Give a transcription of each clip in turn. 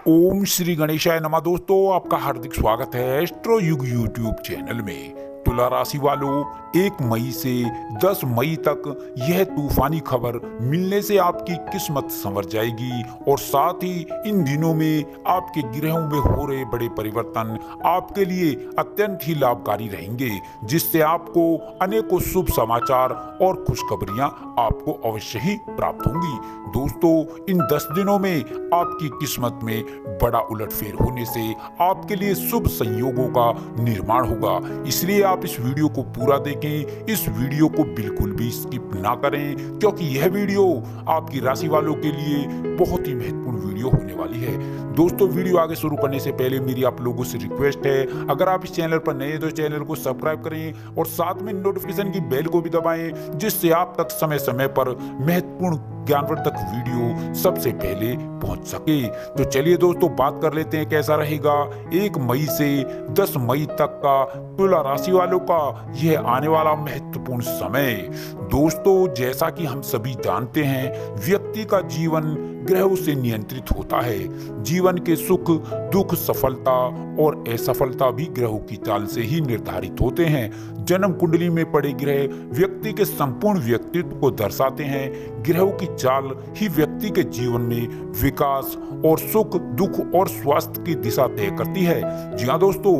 ओम श्री गणेशाय नमः। दोस्तों, आपका हार्दिक स्वागत है एस्ट्रो युग यूट्यूब चैनल में। तुला राशि वालों, 1 मई से 10 मई तक यह तूफानी खबर मिलने से आपकी किस्मत संवर जाएगी और साथ ही इन दिनों में आपके ग्रहों में हो रहे बड़े परिवर्तन आपके लिए अत्यंत ही लाभकारी रहेंगे, जिससे आपको अनेकों शुभ समाचार और खुशखबरियां आपको अवश्य ही प्राप्त होंगी। दोस्तों, इन 10 दिनों में आपकी किस्मत में बड़ा उलटफेर होने से आपके लिए शुभ संयोगों का निर्माण होगा, इसलिए आप इस वीडियो को पूरा देखें। इस वीडियो को बिल्कुल भी स्किप ना करें, क्योंकि यह वीडियो आपकी राशि वालों के लिए बहुत ही महत्वपूर्ण वीडियो होने वाली है। दोस्तों, वीडियो आगे शुरू करने से पहले मेरी आप लोगों से रिक्वेस्ट है, अगर आप इस चैनल पर नए हैं तो चैनल को सब्सक्राइब करें और साथ में नोटिफिकेशन की बेल को भी दबाएं, जिससे आप तक समय समय पर महत्वपूर्ण ज्ञानवर्धक वीडियो सबसे पहले पहुंच सके। तो चलिए दोस्तों, बात कर लेते हैं कैसा रहेगा 1 मई से 10 मई तक का तुला राशि वालों का यह आने वाला महत्वपूर्ण समय। दोस्तों, जैसा कि हम सभी जानते हैं, व्यक्ति का जीवन ग्रहों से नियंत्रित होता है। जीवन के सुख दुख, सफलता और असफलता भी ग्रहों की चाल से ही निर्धारित होते हैं। जन्म कुंडली में पड़े ग्रह व्यक्ति के संपूर्ण व्यक्तित्व को दर्शाते हैं। ग्रहों की चाल ही व्यक्ति के जीवन में विकास और सुख दुख और स्वास्थ्य की दिशा तय करती है। जी हाँ दोस्तों,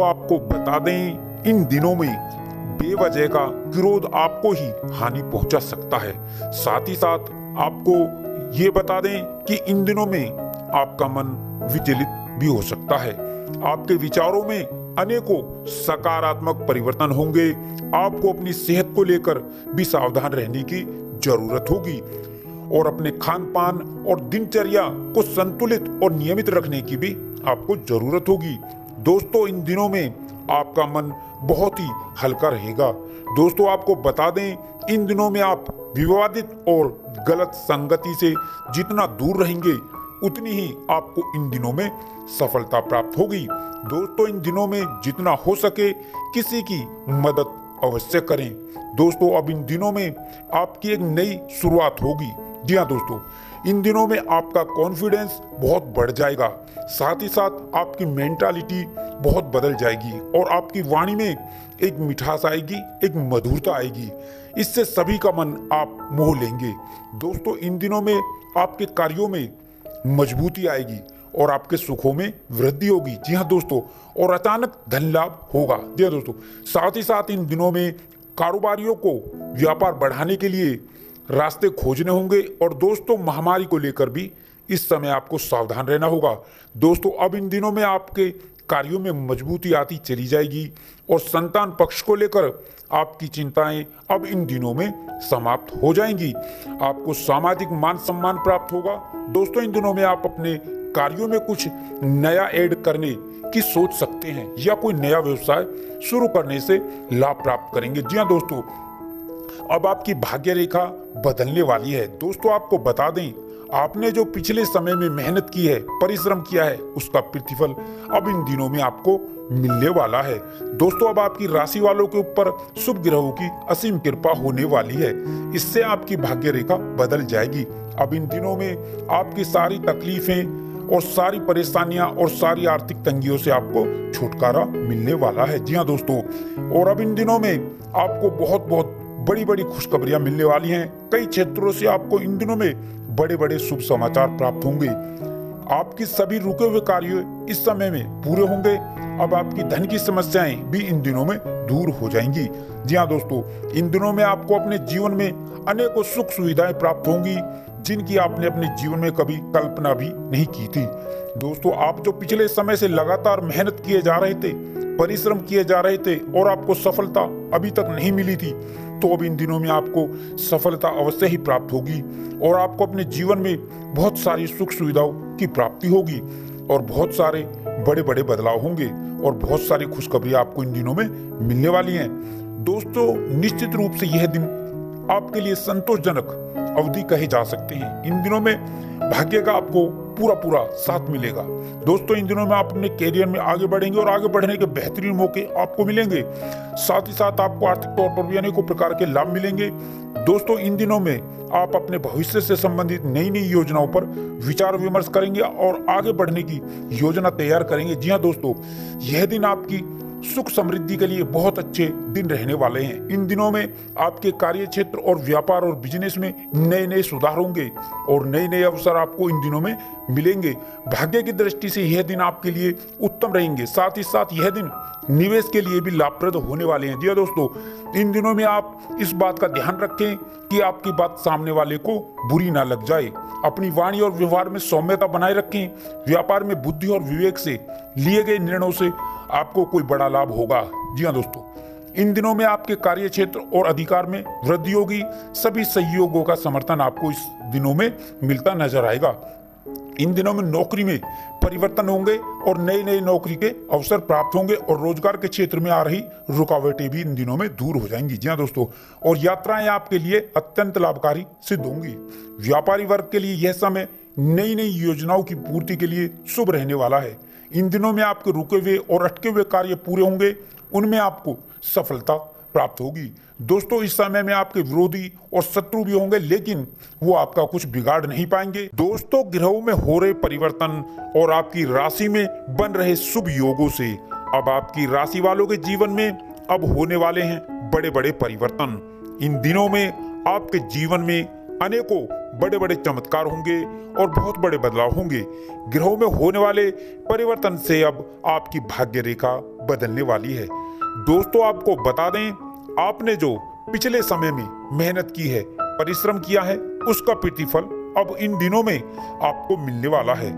आपको बता दें, इन दिनों में बेवजह का क्रोध आपको ही हानि पहुंचा सकता है। साथ ही साथ आपको ये बता दें कि इन दिनों में आपका मन विचलित भी हो सकता है। आपके विचारों में अनेकों सकारात्मक परिवर्तन होंगे। आपको अपनी सेहत को लेकर भी सावधान रहने की जरूरत होगी और अपने खान पान और दिनचर्या को संतुलित और नियमित रखने की भी आपको जरूरत होगी। दोस्तों, इन दिनों में आपका मन बहुत ही हल्का रहेगा। दोस्तों, आपको बता दें, इन दिनों में आप विवादित और गलत संगति से जितना दूर रहेंगे, उतनी ही आपको इन दिनों में सफलता प्राप्त होगी। दोस्तों, इन दिनों में जितना हो सके किसी की मदद अवश्य करें। दोस्तों, अब इन दिनों में आपकी एक नई शुरुआत होगी। जी हाँ दोस्तों, इन दिनों में आपका कॉन्फिडेंस बहुत बढ़ जाएगा। साथ ही साथ आपकी मेंटालिटी बहुत बदल जाएगी और आपकी वाणी में एक मिठास आएगी, एक मधुरता आएगी। इससे सभी का मन आप मोह लेंगे। दोस्तों, इन दिनों में आपके कार्यों में मजबूती आएगी और आपके सुखों में वृद्धि होगी। जी हाँ दोस्तों, और अचानक धन लाभ होगा। जी हाँ दोस्तों, साथ ही साथ इन दिनों में कारोबारियों को व्यापार बढ़ाने के लिए रास्ते खोजने होंगे और दोस्तों, महामारी को लेकर भी इस समय आपको सावधान रहना होगा। दोस्तों, अब इन दिनों में आपके कार्यों में मजबूती आती चली जाएगी और संतान पक्ष को लेकर आपकी चिंताएं अब इन दिनों में समाप्त हो जाएंगी। आपको सामाजिक मान सम्मान प्राप्त होगा। दोस्तों, इन दिनों में आप अपने कार्यों में कुछ नया ऐड करने की सोच सकते हैं या कोई नया व्यवसाय शुरू करने से लाभ प्राप्त करेंगे। जी हाँ दोस्तों, अब आपकी भाग्य रेखा बदलने वाली है। दोस्तों, आपको बता दें, आपने जो पिछले समय में मेहनत की है, परिश्रम किया है, उसका प्रतिफल अब इन दिनों में आपको मिलने वाला है। दोस्तों, अब आपकी राशि वालों के ऊपर शुभ ग्रहों की असीम कृपा होने वाली है। इससे आपकी भाग्य रेखा बदल जाएगी। अब इन दिनों में आपकी सारी तकलीफें और सारी परेशानियां और सारी आर्थिक तंगियों से आपको छुटकारा मिलने वाला है। जी हाँ दोस्तों, और अब इन दिनों में आपको बहुत बड़ी बड़ी खुशखबरियां मिलने वाली हैं। कई क्षेत्रों से आपको इन दिनों में बड़े बड़े शुभ समाचार प्राप्त होंगे। आपकी सभी रुके हुए कार्य इस समय में पूरे होंगे। अब आपकी धन की समस्याएं भी इन दिनों में दूर हो जाएंगी। जी हाँ दोस्तों, इन दिनों में आपको अपने जीवन में अनेकों सुख सुविधाएं प्राप्त होंगी, जिनकी आपने अपने जीवन में कभी कल्पना भी नहीं की थी। दोस्तों, आप जो पिछले समय से लगातार मेहनत किए जा रहे थे, परिश्रम किए जा रहे थे और आपको सफलता अभी तक नहीं मिली थी, तो अब इन दिनों में आपको सफलता अवश्य ही प्राप्त होगी और आपको अपने जीवन में बहुत सारी सुख सुविधाओं की प्राप्ति होगी और बहुत सारे बड़े बड़े बदलाव होंगे और बहुत सारी खुशखबरियां आपको इन दिनों में मिलने वाली हैं। दोस्तों, निश्चित रूप से यह दिन आपके लिए संतोषजनक अवधि कहे जा सकते हैं। इन दिनों में भाग्य का आपको पूरा पूरा साथ मिलेगा। दोस्तों इन दिनों में आप अपने कैरियर में आगे बढ़ेंगे और आगे बढ़ने के बेहतरीन मौके आपको मिलेंगे। साथ ही साथ आपको आर्थिक तौर पर भी अनेकों प्रकार के लाभ मिलेंगे। दोस्तों इन दिनों में आप अपने भविष्य से संबंधित नई नई योजनाओं पर विचार विमर्श करेंगे और आगे बढ़ने की योजना तैयार करेंगे। जी हाँ दोस्तों, यह दिन आपकी सुख समृद्धि के लिए बहुत अच्छे दिन रहने वाले हैं। इन दिनों में आपके कार्य क्षेत्र और व्यापार और बिजनेस में नए नए सुधार होंगे और नए नए अवसर आपको इन दिनों में मिलेंगे। भाग्य की दृष्टि से यह दिन आपके लिए उत्तम रहेंगे। साथ ही साथ यह दिन निवेश के लिए भी लाभप्रद होने वाले हैं। जी हाँ दोस्तों, इन दिनों में आप इस बात का ध्यान रखें कि आपकी बात सामने वाले को बुरी ना लग जाए। अपनी वाणी और व्यवहार में सौम्यता बनाए रखें। व्यापार में बुद्धि और विवेक से लिए गए निर्णयों से आपको कोई बड़ा लाभ होगा। जी हाँ दोस्तों, इन दिनों में आपके कार्य क्षेत्र और अधिकार में वृद्धि होगी। सभी सहयोगों का समर्थन आपको इस दिनों में मिलता नजर आएगा। इन दिनों में नौकरी में परिवर्तन होंगे और नई नई नौकरी के अवसर प्राप्त होंगे और रोजगार के क्षेत्र में आ रही रुकावटें भी इन दिनों में दूर हो जाएंगी। जी हाँ दोस्तों, और यात्राएं आपके लिए अत्यंत लाभकारी सिद्ध होंगी। व्यापारी वर्ग के लिए यह समय नई नई योजनाओं की पूर्ति के लिए शुभ रहने वाला है। इन दिनों में आपके रुके हुए और अटके हुए कार्य पूरे होंगे, उनमें आपको सफलता प्राप्त होगी। दोस्तों इस समय में आपके विरोधी और शत्रु भी होंगे, लेकिन वो आपका कुछ बिगाड़ नहीं पाएंगे। दोस्तों ग्रहों में हो रहे परिवर्तन और आपकी राशि में बन रहे शुभ योगों से अब आपकी राशि वालों के जीवन में अब होने वाले हैं बड़े बड़े परिवर्तन। इन दिनों में आपके जीवन में अनेकों बड़े बड़े चमत्कार होंगे और बहुत बड़े बदलाव होंगे। ग्रहों में होने वाले परिवर्तन से अब आपकी भाग्य रेखा बदलने वाली है। दोस्तों आपको बता दें, आपने जो पिछले समय में मेहनत की है, परिश्रम किया है, उसका प्रतिफल अब इन दिनों में आपको मिलने वाला है।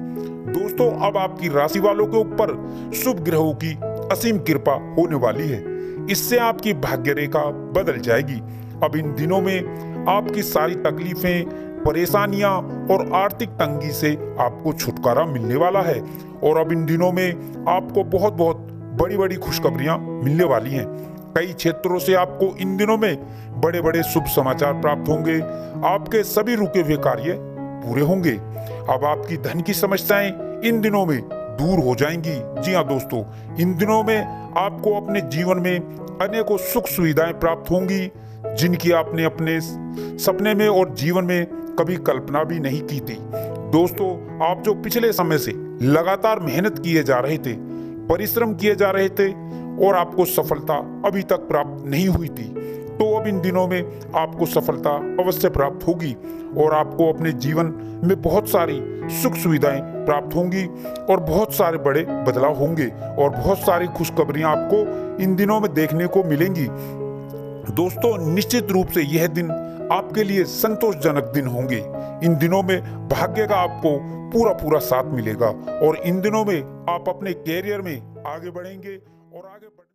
दोस्तों अब आपकी राशि वालों के ऊपर शुभ ग्रहों की असीम कृपा होने वाली है। इससे आपकी भाग्य रेखा बदल जाएगी। अब इन दिनों में आपकी सारी तकलीफें, परेशानियां और आर्थिक तंगी से आपको छुटकारा मिलने वाला है और अब इन दिनों में आपको बहुत बहुत बड़ी बड़ी खुशखबरियां मिलने वाली हैं। कई क्षेत्रों से आपको इन दिनों में बड़े बड़े शुभ समाचार प्राप्त होंगे। आपके सभी रुके हुए कार्य पूरे होंगे। अब आपकी धन की समस्याएं इन दिनों में दूर हो जाएंगी। जी हाँ दोस्तों, इन दिनों में आपको अपने जीवन में अनेकों सुख सुविधाएं प्राप्त होंगी, जिनकी आपने अपने सपने में और जीवन में कभी कल्पना भी नहीं की थी। दोस्तों आप जो पिछले समय से लगातार मेहनत किए जा रहे थे, परिश्रम किए जा रहे थे और आपको सफलता अभी तक प्राप्त नहीं हुई थी, तो अब इन दिनों में आपको सफलता अवश्य प्राप्त होगी और आपको अपने जीवन में बहुत सारी सुख सुविधाएं प्राप्त होंगी और बहुत सारे बड़े बदलाव होंगे और बहुत सारी खुशखबरियां आपको इन दिनों में देखने को मिलेंगी। दोस्तों निश्चित रूप से यह दिन आपके लिए संतोषजनक दिन होंगे। इन दिनों में भाग्य का आपको पूरा पूरा साथ मिलेगा और इन दिनों में आप अपने कैरियर में आगे बढ़ेंगे और आगे